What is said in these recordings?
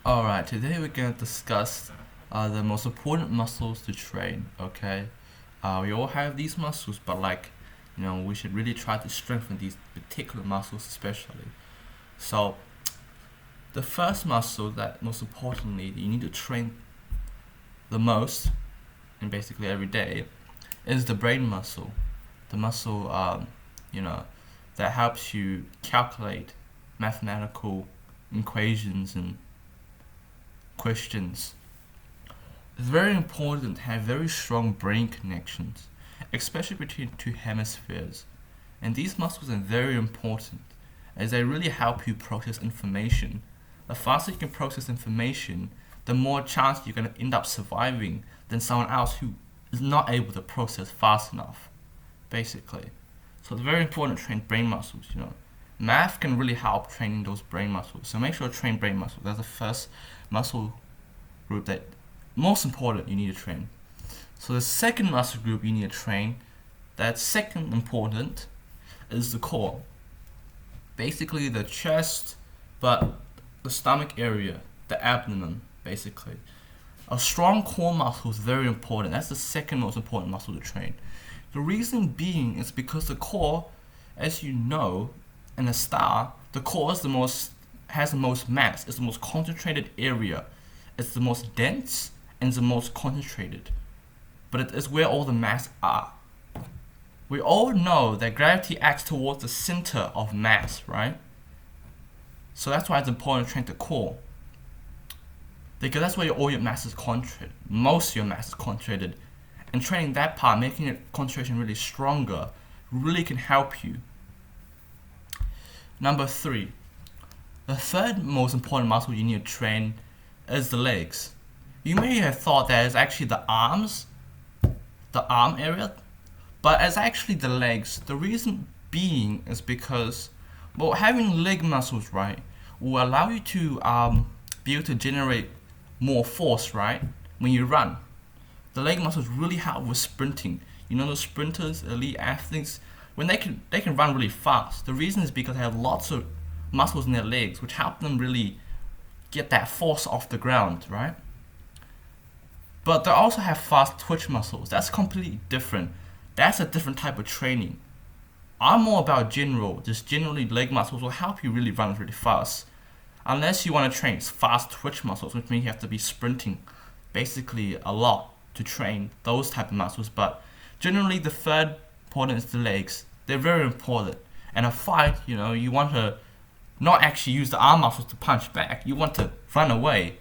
Alright, today we're going to discuss the most important muscles to train, okay? We all have these muscles, but we should really try to strengthen these particular muscles especially. So, the first muscle that most importantly you need to train the most, and basically every day, is the brain muscle. The muscle, that helps you calculate mathematical equations and questions. It's very important to have very strong brain connections, especially between two hemispheres. And these muscles are very important as they really help you process information. The faster you can process information, the more chance you're going to end up surviving than someone else who is not able to process fast enough, basically. So it's very important to train brain muscles. Math can really help training those brain muscles. So make sure to train brain muscles. That's the first muscle group that most important you need to train. So the second muscle group you need to train, that's second important, is the core. Basically the chest, but the stomach area, the abdomen, basically. A strong core muscle is very important. That's the second most important muscle to train. The reason being is because the core, as you know, in a star, the core is has the most mass. It's the most concentrated area. It's the most dense and it's the most concentrated. But it is where all the mass are. We all know that gravity acts towards the center of mass, right? So that's why it's important to train the core. Because that's where all your mass is concentrated. Most of your mass is concentrated. And training that part, making your concentration really stronger, really can help you. Number 3. The third most important muscle you need to train is the legs. You may have thought that it's actually the arms, the arm area, but it's actually the legs. The reason being is because, having leg muscles, right, will allow you to be able to generate more force, right, when you run. The leg muscles really help with sprinting. You know those sprinters, elite athletes, when they can run really fast. The reason is because they have lots of muscles in their legs, which help them really get that force off the ground, right? But they also have fast twitch muscles. That's completely different. That's a different type of training. I'm more about just generally leg muscles will help you really run really fast. Unless you want to train fast twitch muscles, which means you have to be sprinting basically a lot to train those type of muscles. But generally the third important is the legs. They're very important. And a fight, you want to not actually use the arm muscles to punch back. You want to run away.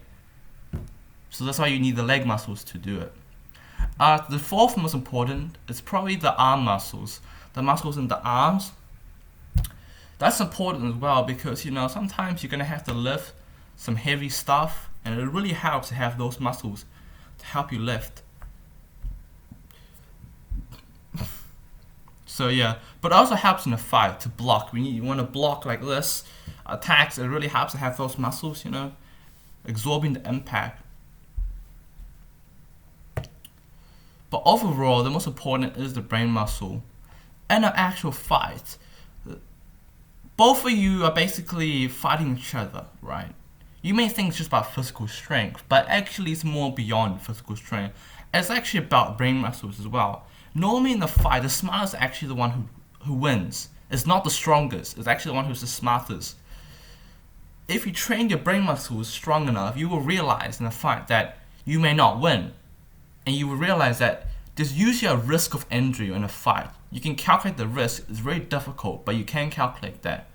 So that's why you need the leg muscles to do it. The fourth most important is probably the arm muscles. The muscles in the arms. That's important as well because, sometimes you're going to have to lift some heavy stuff. And it really helps to have those muscles to help you lift. So yeah, but it also helps in a fight to block. When you want to block like this, attacks, it really helps to have those muscles, absorbing the impact. But overall, the most important is the brain muscle. In an actual fight, both of you are basically fighting each other, right? You may think it's just about physical strength, but actually it's more beyond physical strength. It's actually about brain muscles as well. Normally in the fight, the smartest is actually the one who wins. It's not the strongest. It's actually the one who's the smartest. If you train your brain muscles strong enough, you will realize in a fight that you may not win. And you will realize that there's usually a risk of injury in a fight. You can calculate the risk. It's very difficult, but you can calculate that.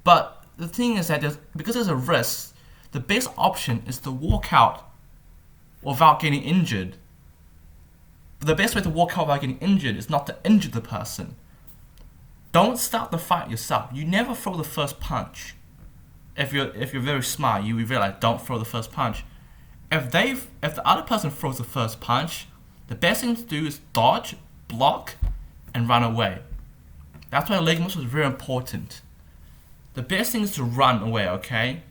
But the thing is that because there's a risk, the best option is to walk out without getting injured. But the best way to walk out without getting injured is not to injure the person. Don't start the fight yourself. You never throw the first punch. If you're very smart, you realize don't throw the first punch. If the other person throws the first punch, the best thing to do is dodge, block, and run away. That's why leg muscle is very important. The best thing is to run away, okay?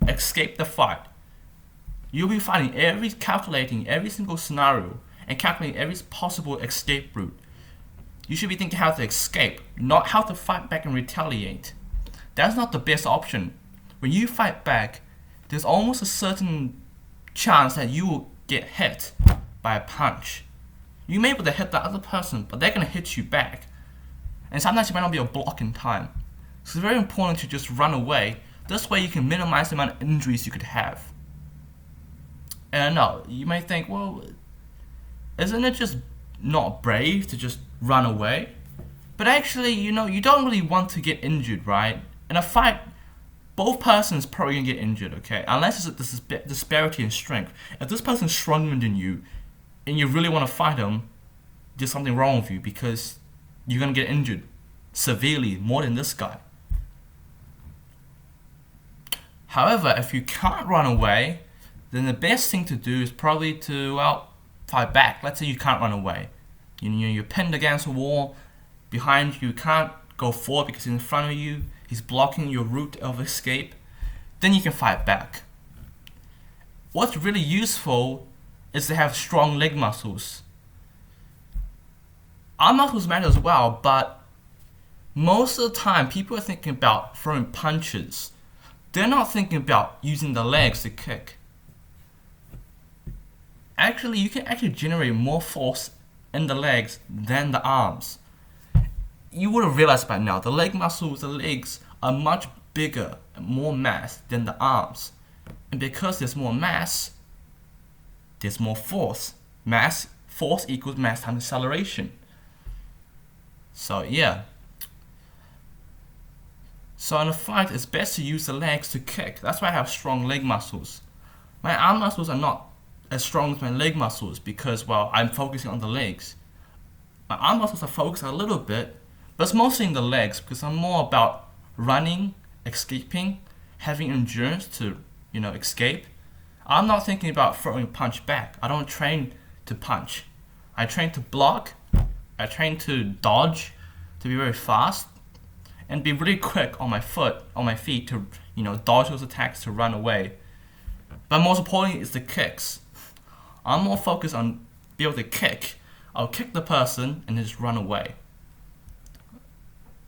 Escape the fight. You'll be calculating every single scenario and calculating every possible escape route. You should be thinking how to escape, not how to fight back and retaliate. That's not the best option. When you fight back, there's almost a certain chance that you will get hit by a punch. You may be able to hit the other person, but they're going to hit you back. And sometimes you might not be able to block in time. So it's very important to just run away. This way you can minimize the amount of injuries you could have. And I know, you may think, well, isn't it just not brave to just run away? But actually, you don't really want to get injured, right? In a fight, both persons probably gonna get injured, okay? Unless there's a disparity in strength. If this person's stronger than you, and you really want to fight them, there's something wrong with you because you're gonna get injured severely, more than this guy. However, if you can't run away, then the best thing to do is probably to, fight back. Let's say you can't run away. You're pinned against a wall, behind you can't go forward because in front of you, he's blocking your route of escape. Then you can fight back. What's really useful is to have strong leg muscles. Arm muscles matter as well, but most of the time, people are thinking about throwing punches. They're not thinking about using the legs to kick. Actually, you can actually generate more force in the legs than the arms. You would have realized by now, the leg muscles, the legs are much bigger and more mass than the arms. And because there's more mass, there's more force. Force equals mass times acceleration. So yeah. So in a fight, it's best to use the legs to kick. That's why I have strong leg muscles. My arm muscles are not as strong as my leg muscles because, I'm focusing on the legs. My arm muscles are focused a little bit, but it's mostly in the legs because I'm more about running, escaping, having endurance to, escape. I'm not thinking about throwing a punch back. I don't train to punch. I train to block. I train to dodge, to be very fast, and be really quick on my feet to, dodge those attacks, to run away. But most importantly is the kicks. I'm more focused on being able to kick. I'll kick the person and then just run away.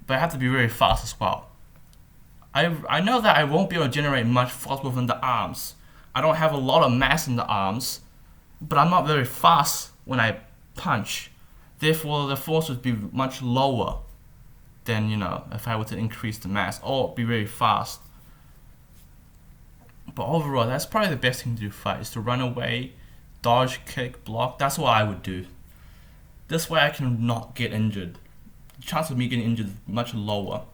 But I have to be very fast as well. I know that I won't be able to generate much force within the arms. I don't have a lot of mass in the arms, but I'm not very fast when I punch. Therefore, the force would be much lower than, if I were to increase the mass or be very fast. But overall, that's probably the best thing to do fight, is to run away, dodge, kick, block. That's what I would do. This way I can not get injured. The chance of me getting injured is much lower.